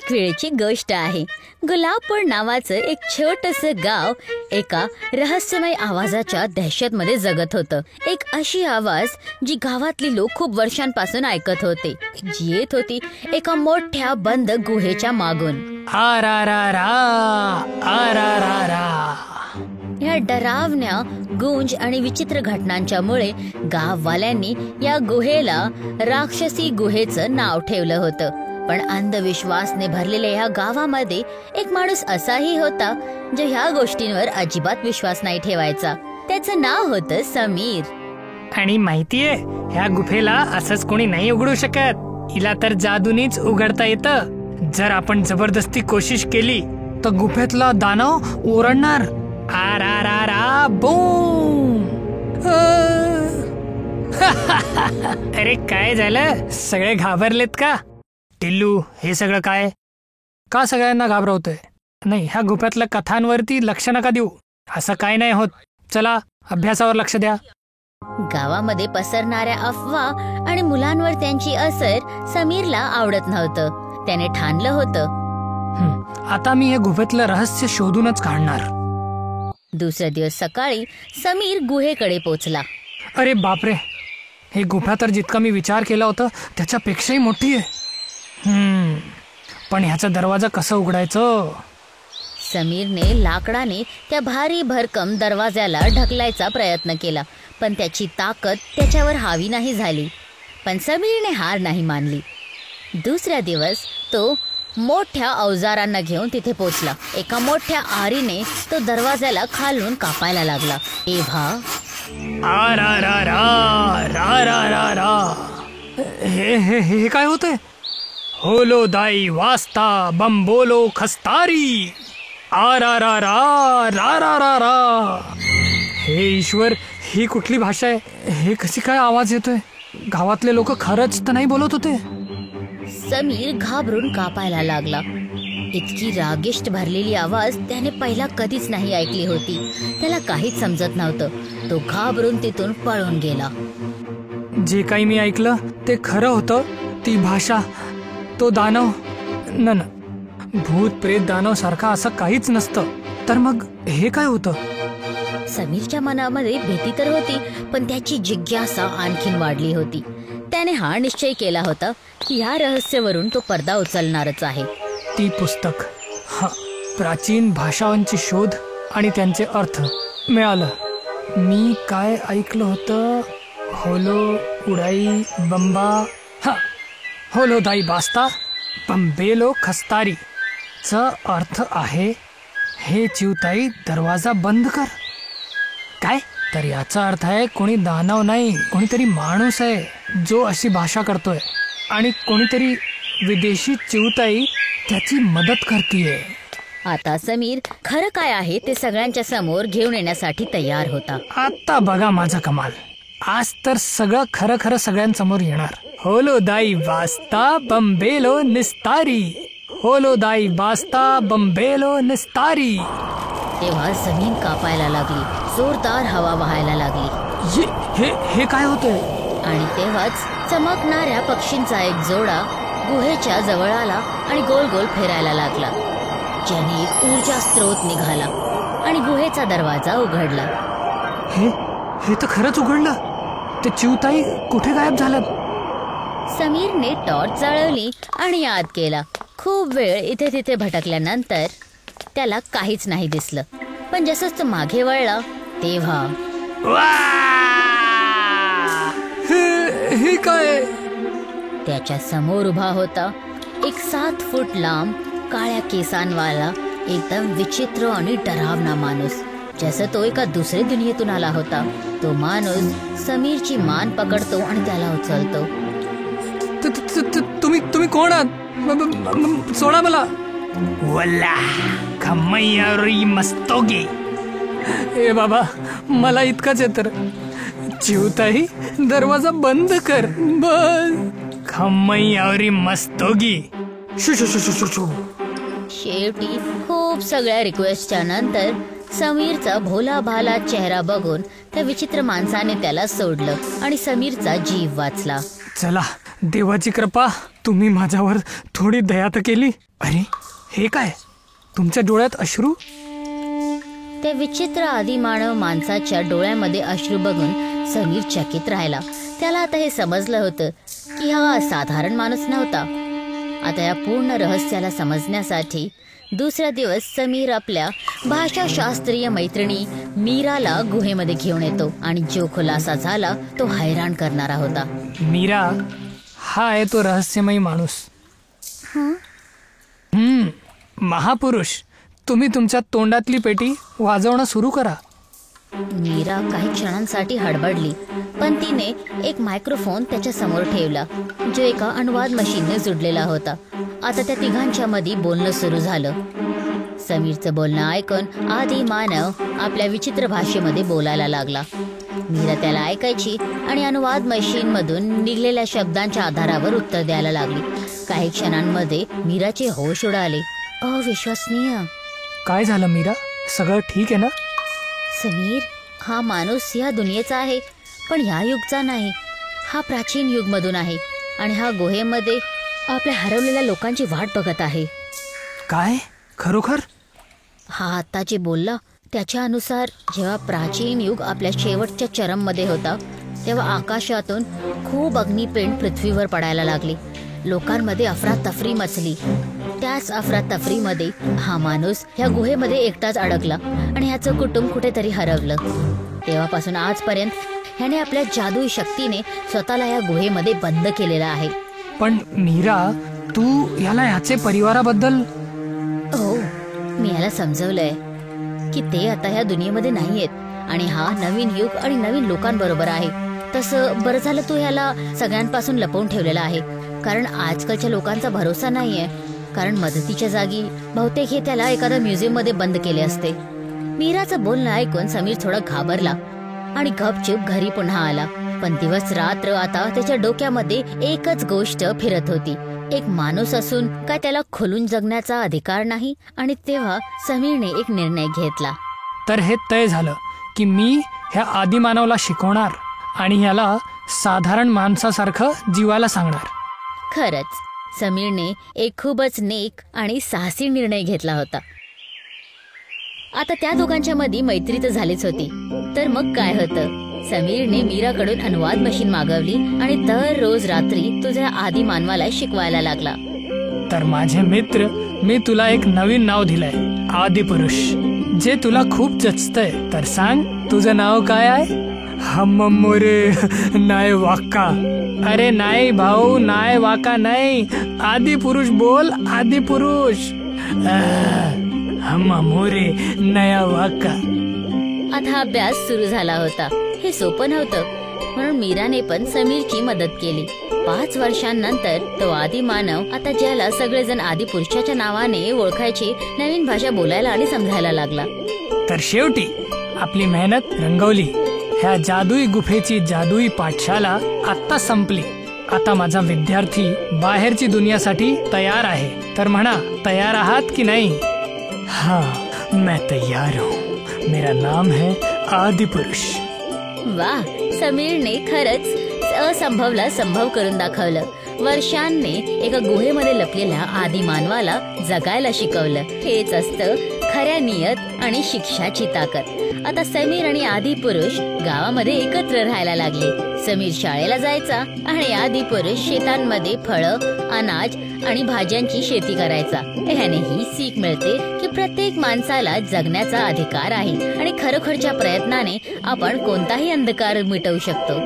एक वेळची गोष्ट आहे. गुलाबपूर नावाचं एक छोटंसं गाव एका रहस्यमय आवाजाच्या दहशतमध्ये जगत होतं. एक अशी आवाज जी गावातली लोक खूप वर्षांपासून ऐकत होते, जी येत होती एका मोठ्या बंद गुहेच्या मागून. आ रा रा रा, आ रा रा रा. या डरावण्या गुंज आणि विचित्र घटनांच्यामुळे गाववाल्यांनी या गुहेला राक्षसी गुहेचं नाव ठेवलं होतं. पण अंधविश्वासने भरलेल्या ह्या गावामध्ये एक माणूस असाही होता जो ह्या गोष्टींवर अजिबात विश्वास नाही ठेवायचा. त्याचं नाव होतं समीर. आणि माहितीये, ह्या गुफेला असंच कोणी नाही उघडू शकत. हिला तर जादूनीच उघडता येतं. जर आपण जबरदस्ती कोशिश केली तर गुफेतला दानव ओरडणार, आ रा रा रा बूम. अरे काय झालं, सगळे घाबरलेत का? टिल्लू, हे सगळं काय? का सगळ्यांना घाबरवतोय? नाही, ह्या गुफेतल्या कथांवरती लक्ष नका देऊ. असं काय नाही होत. चला अभ्यासावर लक्ष द्या. गावामध्ये पसरणाऱ्या अफवा आणि मुलांवर त्यांची असर समीरला आवडत नव्हतं. त्याने ठाणलं होतं, आता मी हे गुफेतलं रहस्य शोधूनच काढणार. दुसऱ्या दिवस सकाळी समीर गुहेकडे पोचला. अरे बापरे, हे गुफा तर जितका मी विचार केला होता त्याच्यापेक्षाही मोठी आहे. पण ह्याचा दरवाजा कसा उघडायचं? समीरने लाकडाने त्या भारी भरकम दरवाजाला ढकलायचा प्रयत्न केला, पण त्याची ताकद त्याच्यावर हावी नाही झाली. पण समीरने हार नाही मानली. दुसऱ्या दिवस तो मोठ्या अवजारांना घेऊन तिथे पोचला. एका मोठ्या आरीने तो दरवाजाला खालून कापायला लागला. तेव्हा आ रा रा रा, रा रा रा रा. हे काय होतंय? होलो दाई वास्ता बंबोलो खस्तारी, आ रा रा रा, रा रा रा रा. हे ईश्वर, ही कुठली भाषा आहे? हे कशी काय आवाज येतोय? गावातले लोक खरंच तर नाही बोलत होते? समीर घाबरून कापायला लागला. इतकी रागिष्ट भरलेली आवाज त्याने पहिला कधीच नाही ऐकली होती. त्याला काहीच समजत नव्हतं. तो घाबरून तिथून पळून गेला. जे काही मी ऐकलं ते खरं होतं. ती भाषा, तो दानव, न भूत प्रेत दानव सारखा असं काहीच नसतं. तर मग हे काय होतं? समीरच्या मनामध्ये भीती तर होती, पण त्याची जिज्ञासा आणखीन वाढली होती. त्याने हा निश्चय केला होता की ह्या रहस्यावरून तो पडदा उचलणारच आहे. ती पुस्तक, हा, प्राचीन भाषांची शोध आणि त्यांचे अर्थ मिळालं. मी काय ऐकलं होतं? होलो उडाई बंबा, हा, होलो दाई बास्ता बंबेलो खस्तारी चा अर्थ आहे, हे चिवताई दरवाजा बंद कर. काय? तर याचा अर्थ आहे कोणी दानव नाही, कोणीतरी माणूस आहे जो अशी भाषा करतोय आणि कोणीतरी विदेशी चिवताई त्याची मदत करतीये. आता समीर खरं काय आहे ते सगळ्यांच्या समोर घेऊन येण्यासाठी तयार होता. आता बघा माझा कमाल. आज तर सगळं खरं खरं सगळ्यांसमोर येणार. होलो दाई वास्ता बंबेलो निस्तारी, होलो दाई वास्ता बंबेलो निस्तारी. तेव्हा जमीन कापायला लागली. जोरदार हवा वाहायला लागली. हे काय होतंय? आणि तेव्हाच चमकणाऱ्या पक्षींचा एक जोडा गुहेच्या जवळ आला आणि गोल गोल फिरायला लागला. ज्याने एक ऊर्जा स्रोत निघाला आणि गुहेचा दरवाजा उघडला. हे तर खरंच उघडलं. ते चिवताई कुठे गायब झालं? समीरने टॉर्च जळवली आणि आत गेला. खूप वेळ इथे तिथे भटकल्यानंतर त्याला काहीच नाही दिसलं. पण जसंच तो मागे वळला तेव्हा हे काय? त्याच्या समोर उभा होता एक 7 फूट लांब काळ्या केसांवाला एकदम विचित्र आणि डरावना माणूस. जसं तो एका दुसऱ्या दुनियेतून आला होता. तो माणूस समीरची मान पकडतो आणि त्याला उचलतो. तुम्ही कोण आहात? सोडा मला. वल्ला खमैयारी मस्तोगे. ए बाबा, मला इतकंच येतं. चिवताई दरवाजा बंद कर, बस. खमैयारी मस्तोगी. शू शू शू शू शू. शेवटी खूप सगळ्या रिक्वेस्टच्या नंतर समीरचा भोला भाला चेहरा बघून त्या विचित्र माणसाने त्याला सोडलं आणि समीरचा जीव वाचला. चला, देवाची कृपा, तुम्ही माझ्यावर थोडी दया तर केली. अरे हे काय, तुमच्या डोळ्यात अश्रू? त्या विचित्र आदिमानव माणसाच्या डोळ्यामध्ये अश्रू बघून समीर चकित राहिला. त्याला आता हे समजलं होतं की हा साधारण माणूस नव्हता. आता या पूर्ण रहस्याला समजण्यासाठी दुसरा दिवस समीर आपल्या भाषाशास्त्रीय मैत्रिणी मीराला गुहेमध्ये घेऊन येतो आणि जो खुलासा झाला तो हैराण करणारा होता. मीरा, हा आहे तो रहस्यमयी माणूस. महापुरुष, तुम्ही तुमच्या तोंडातली पेटी वाजवणं सुरू करा. मीरा काही क्षणांसाठी हडबडली, पण तिने एक मायक्रोफोन त्याच्या समोर ठेवला जो एका अनुवाद मशीनने जुडलेला होता. आता त्या तिघांच्या मध्ये बोलणं सुरू झालं. समीरचं बोलणं ऐकून आदी मानव आपल्या विचित्र भाषेमध्ये बोलायला लागला. मीरा त्याला ऐकायची आणि अनुवाद मशीन मधून निघलेल्या शब्दांच्या आधारावर उत्तर द्यायला लागली. काही क्षणांमध्ये मीराचे होश उडाले. अविश्वसनीय. काय झालं मीरा, सगळं ठीक आहे ना? समीर, हा माणूस या दुनियेचा आहे, पण ह्या युगचा नाही. हा प्राचीन युग मधून आहे आणि हा गुहेमध्ये आपल्या हरवलेल्या लोकांची वाट बघत आहे. काय, खरोखर? हा आता जे बोलला त्याच्या अनुसार जेव्हा प्राचीन युग आपल्या शेवटच्या चरममध्ये होता तेव्हा आकाशातून खूप अग्निपेंड पृथ्वीवर पडायला लागली. लोकांमध्ये अफरातफरी मचली. त्याच अफरातफरीमध्ये हा माणूस ह्या गुहेमध्ये एकटाच अडकला आणि ह्याचं कुटुंब कुठेतरी हरवलं. तेव्हापासून आजपर्यंत ह्याने आपल्या जादुई शक्तीने स्वतःला या गुहेमध्ये बंद केलेला आहे. पण मीरा, तू याला ह्याचे परिवाराबद्दल? हो, मी याला समजवलंय की ते आता ह्या दुनियेमध्ये नाहीयेत आणि हा नवीन युग आणि नवीन लोकांबरोबर आहे. तसं बरं झालं तू ह्याला सगळ्यांपासून लपवून ठेवलेला आहे, कारण आजकालच्या लोकांचा भरोसा नाहीये. कारण मदतीच्या जागी बहुतेक हे त्याला एखाद्या म्युझियम मध्ये बंद केले असते. मीराचं बोलणं ऐकून समीर थोडा घाबरला आणि गपचूप घरी पुन्हा आला. पण दिवस रात्र आता त्याच्या डोक्यामध्ये एकच गोष्ट फिरत होती. एक माणूस असून काय त्याला खुलून जगण्याचा अधिकार नाही? आणि तेव्हा समीरने एक निर्णय घेतला. तर हे तय झालं की मी ह्या आदिमानवला शिकवणार आणि ह्याला साधारण माणसासारखं जीवायला सांगणार. खरंच समीरने एक खूपच नेक आणि साहसी निर्णय घेतला होता. आता त्या दोघांच्या मध्ये मैत्री तर झालीच होती, तर मग काय होतं? समीरने मीराकडून अनुवाद मशीन मागवली आणि दररोज रात्री तुझ्या आदी मानवाला शिकवायला लागला. तर माझे मित्र, मी तुला एक नवीन नाव दिलंय, आदिपुरुष, जे तुला खूप जचतंय. तर सांग, तुझं नाव काय आहे? हममोरे नाय वाका. अरे नाही भाऊ, नाय वाका नाही, आदिपुरुष बोल, आदिपुरुष. हममोरे नया वाका. आता अभ्यास सुरू झाला होता. हे सोपं नव्हतं, म्हणून मीराने पण समीरची मदत केली. 5 वर्षांनंतर तो आदी मानव, आता ज्याला सगळेजण आदिपुरुषाच्या नावाने ओळखायची, नवीन भाषा बोलायला आणि समजायला लागला. तर शेवटी आपली मेहनत रंगवली. ह्या जादुई गुफेची जादुई पाठशाला आता संपली. आता माझा विद्यार्थी बाहेरची दुनियासाठी तयार आहे. तर म्हणा, तयार आहात की नाही? हाँ, मैं तैयार हूँ. मेरा नाम है आदिपुरुष. वाह, समीरने खरंच असंभवला संभव करून दाखवलं. वर्षांनी एका गुहेमध्ये लपलेल्या आदी मानवाला जगायला शिकवलं. हेच असतं खऱ्या नियत आणि शिक्षाची ताकद. आता समीर आणि आदिपुरुष गावामध्ये एकत्र राहायला लागले. समीर शाळेला जायचा आणि आदिपुरुष शेतांमध्ये फळं, अनाज आणि भाज्यांची शेती करायचा. ह्याने ही सीख मिळते की प्रत्येक माणसाला जगण्याचा अधिकार आहे आणि खरोखरच्या प्रयत्नाने आपण कोणताही अंधकार मिटवू शकतो.